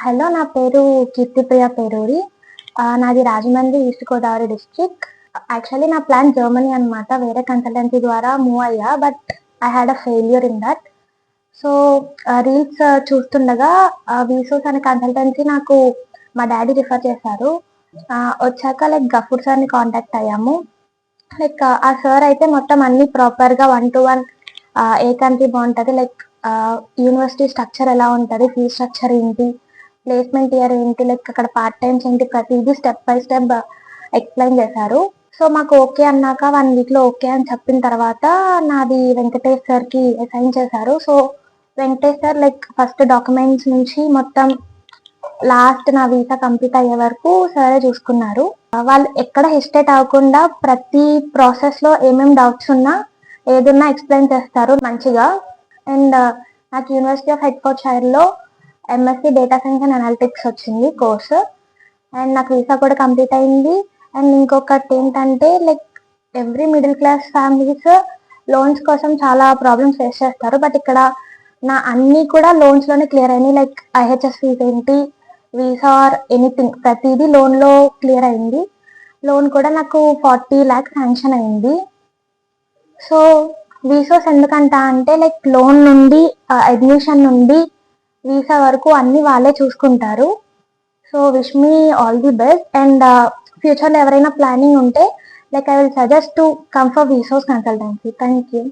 Hello, నా పేరు కీర్తిప్రియ పేరూరి. నాది Rajahmundry, east Godavari district. Actually నా ప్లాన్ జర్మనీ అనమాట. వేరే కన్సల్టెన్సీ ద్వారా మూవ్ అయ్యా, but I had a failure in that. So reels చూస్తుండగా వీసోస్ అనే కన్సల్టెన్సీ నాకు మా డాడీ రిఫర్ చేశారు. వచ్చాక గఫూర్ సార్ని కాంటాక్ట్ అయ్యాము. ఆ సార్ అయితే మొత్తం అన్ని ప్రాపర్గా 1-to-1 ఏ కంట్రీ బాగుంటుంది, యూనివర్సిటీ స్ట్రక్చర్ ఎలా ఉంటుంది, ఫీ స్ట్రక్చర్ ఏంటి, ప్లేస్మెంట్ ఇయర్ ఏంటి, అక్కడ పార్ట్ టైమ్స్ ఏంటి, ప్రతిదీ స్టెప్ బై స్టెప్ ఎక్స్ప్లెయిన్ చేశారు. సో మాకు ఓకే అన్నాక 1 వీక్లో ఓకే అని చెప్పిన తర్వాత నాది వెంకటేష్ సార్కి అసైన్ చేశారు. So Venkatesh sir first documents నుంచి మొత్తం లాస్ట్ నా వీసా కంప్లీట్ అయ్యే వరకు సరే చూసుకున్నారు. వాళ్ళు ఎక్కడ హెసిటేట్ అవ్వకుండా ప్రతి ప్రాసెస్ లో ఏమేమి డౌట్స్ ఉన్నా ఏదన్నా ఎక్స్ప్లెయిన్ చేస్తారు మంచిగా. అండ్ నాకు యూనివర్సిటీ ఆఫ్ హెడ్ఫోర్డ్షైర్ లో MSc data science and analytics వచ్చింది కోర్సు. అండ్ నాకు వీసా కూడా కంప్లీట్ అయింది. అండ్ ఇంకొకటి ఏంటంటే every middle class families loans కోసం చాలా ప్రాబ్లమ్స్ ఫేస్ చేస్తారు. బట్ ఇక్కడ నా అన్ని కూడా లోన్స్ లోనే క్లియర్ అయినాయి. ఐహెచ్ఎస్ ఫీజ్ ఏంటి, వీసా ఆర్ ఎనీథింగ్, ప్రతిదీ లోన్ లో క్లియర్ అయింది. లోన్ కూడా నాకు 40 lakhs శాంక్షన్ అయింది. సో వీసాస్ ఎందుకంట అంటే లోన్ నుండి అడ్మిషన్ నుండి వీసా వరకు అన్ని వాళ్ళే చూసుకుంటారు. So wish me all the best. And ఫ్యూచర్లో ఎవరైనా ప్లానింగ్ ఉంటే I will suggest to come for వీసోస్ కన్సల్టెన్సీ. Thank you.